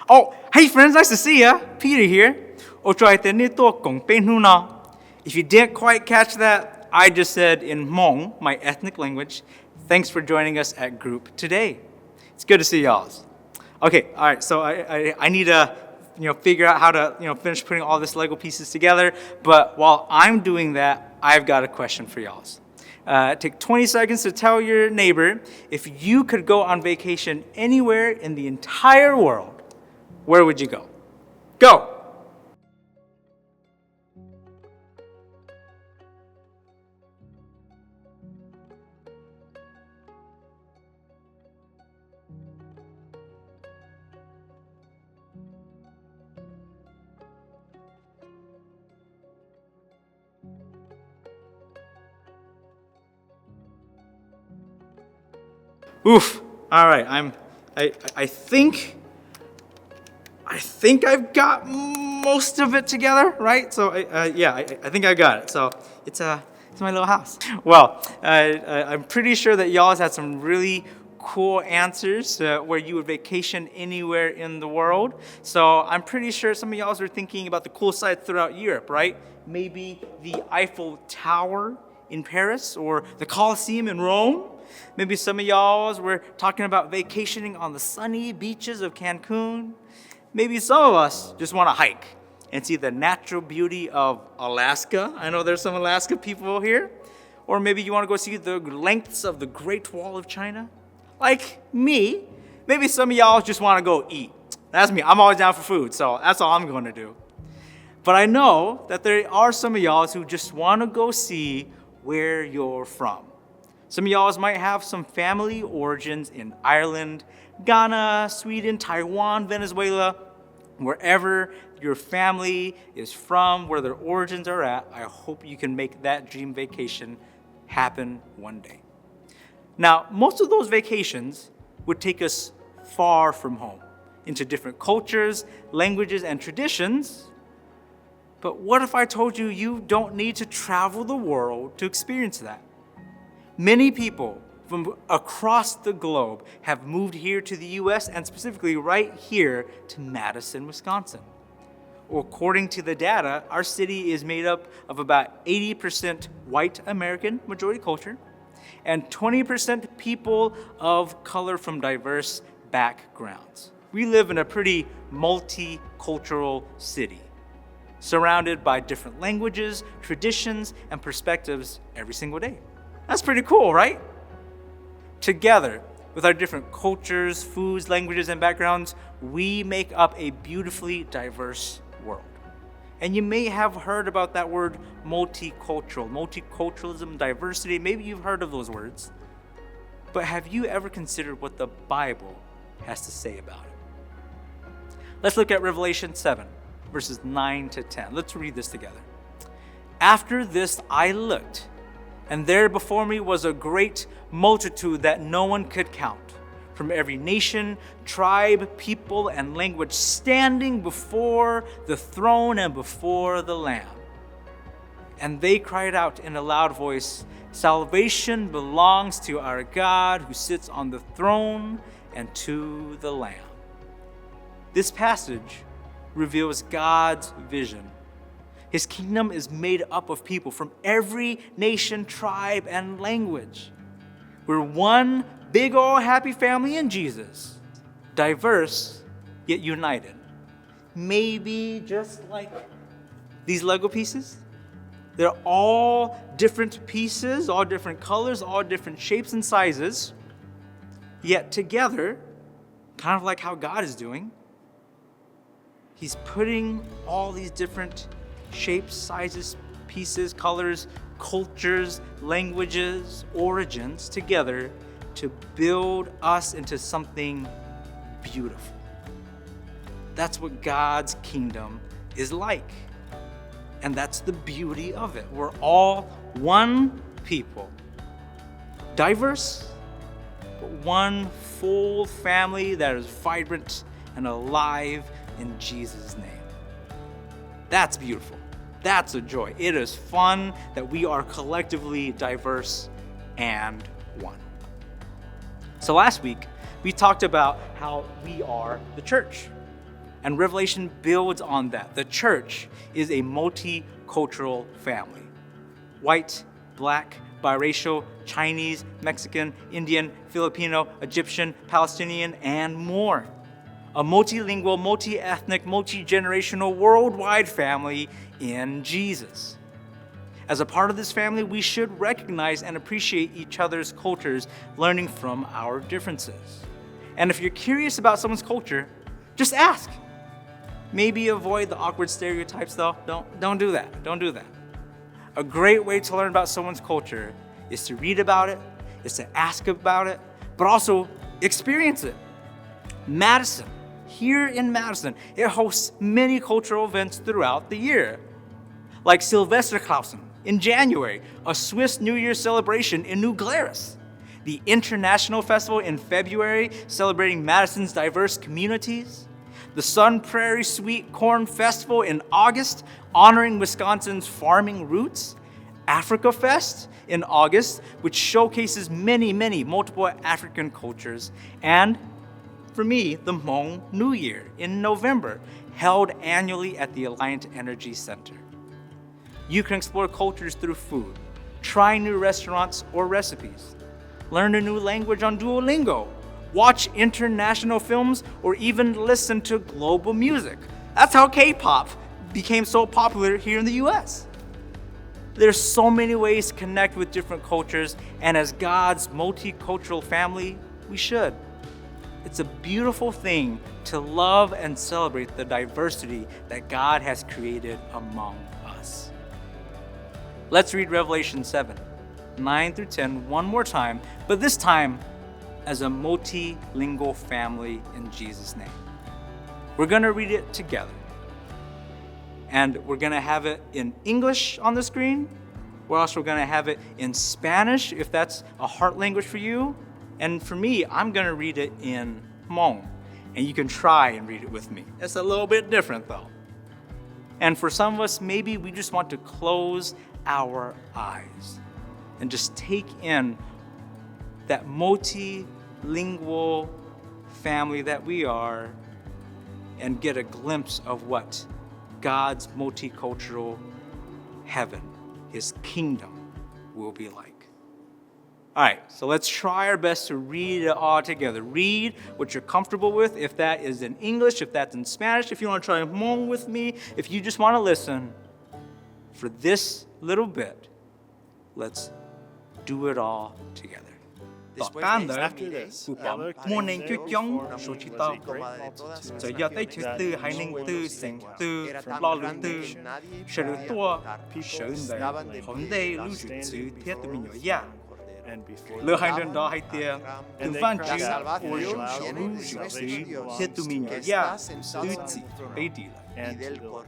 Oh, hey friends, nice to see ya. Peter here. If you didn't quite catch that, I just said in Hmong, my ethnic language, thanks for joining us at group today. It's good to see y'all. Okay, all right, so I need to figure out how to finish putting all this Lego pieces together, but while I'm doing that, I've got a question for y'all. Take 20 seconds to tell your neighbor, if you could go on vacation anywhere in the entire world, where would you go? Go! Oof. All right. I think I've got most of it together, right? So I think I got it. So it's my little house. Well, I'm pretty sure that y'all had some really cool answers where you would vacation anywhere in the world. So I'm pretty sure some of y'all are thinking about the cool sites throughout Europe, right? Maybe the Eiffel Tower in Paris or the Colosseum in Rome. Maybe some of y'all were talking about vacationing on the sunny beaches of Cancun. Maybe some of us just want to hike and see the natural beauty of Alaska. I know there's some Alaska people here. Or maybe you want to go see the lengths of the Great Wall of China. Like me, maybe some of y'all just want to go eat. That's me. I'm always down for food, so that's all I'm going to do. But I know that there are some of y'all who just want to go see where you're from. Some of y'all might have some family origins in Ireland, Ghana, Sweden, Taiwan, Venezuela, wherever your family is from, where their origins are at. I hope you can make that dream vacation happen one day. Now, most of those vacations would take us far from home, into different cultures, languages, and traditions. But what if I told you you don't need to travel the world to experience that? Many people from across the globe have moved here to the U.S. and specifically right here to Madison, Wisconsin. According to the data, our city is made up of about 80% white American majority culture and 20% people of color from diverse backgrounds. We live in a pretty multicultural city, surrounded by different languages, traditions, and perspectives every single day. That's pretty cool, right? Together, with our different cultures, foods, languages, and backgrounds, we make up a beautifully diverse world. And you may have heard about that word multicultural, multiculturalism, diversity. Maybe you've heard of those words. But have you ever considered what the Bible has to say about it? Let's look at Revelation 7, verses 9 to 10. Let's read this together. After this I looked, and there before me was a great multitude that no one could count, from every nation, tribe, people, and language, standing before the throne and before the Lamb. And they cried out in a loud voice, "Salvation belongs to our God who sits on the throne and to the Lamb." This passage reveals God's vision. His kingdom is made up of people from every nation, tribe, and language. We're one big old happy family in Jesus, diverse yet united. Maybe just like these Lego pieces. They're all different pieces, all different colors, all different shapes and sizes, yet together, kind of like how God is doing. He's putting all these different shapes, sizes, pieces, colors, cultures, languages, origins together to build us into something beautiful. That's what God's kingdom is like. And that's the beauty of it. We're all one people, diverse, but one full family that is vibrant and alive in Jesus' name. That's beautiful. That's a joy. It is fun that we are collectively diverse and one. So last week, We talked about how we are the church. And Revelation builds on that. The church is a multicultural family. White, black, biracial, Chinese, Mexican, Indian, Filipino, Egyptian, Palestinian, and more. A multilingual, multi-ethnic, multi-generational, worldwide family in Jesus. As a part of this family, we should recognize and appreciate each other's cultures, learning from our differences. And if you're curious about someone's culture, just ask. Maybe avoid the awkward stereotypes though. Don't do that. Don't do that. A great way to learn about someone's culture is to read about it, is to ask about it, but also experience it. Madison, here in Madison, it hosts many cultural events throughout the year. Like Silvesterklausen in January, a Swiss New Year celebration in New Glarus. The International Festival in February, celebrating Madison's diverse communities. The Sun Prairie Sweet Corn Festival in August, honoring Wisconsin's farming roots. Africa Fest in August, which showcases many multiple African cultures. And for me, the Hmong New Year in November, held annually at the Alliant Energy Center. You can explore cultures through food, try new restaurants or recipes, learn a new language on Duolingo, watch international films, or even listen to global music. That's how K-pop became so popular here in the US. There's so many ways to connect with different cultures, and as God's multicultural family, we should. It's a beautiful thing to love and celebrate the diversity that God has created among us. Let's read Revelation 7, 9 through 10 one more time, but this time as a multilingual family in Jesus' name. We're gonna read it together. And we're gonna have it in English on the screen. We're also gonna have it in Spanish, if that's a heart language for you. And for me, I'm gonna read it in Hmong. And you can try and read it with me. It's a little bit different though. And for some of us, maybe we just want to close our eyes and just take in that multilingual family that we are and get a glimpse of what God's multicultural heaven, his kingdom, will be like. All right, so let's try our best to read it all together. Read what you're comfortable with, if that is in English, if that's in Spanish, if you want to try Hmong with me, if you just want to listen. For this little bit, let's do it all together. After this, morning cứ chống số chỉ tao giờ giờ tới chữ tư hai ninh tư sinh tư lo lượng tư sẽ được tua sở này hôm nay lưu trữ chữ thiết tự mình nhớ ya lừa hai lần đó hai tia từ văn chữ của dòng số lưu trữ chữ thiết tự mình nhớ ya tư chỉ bây đi and to build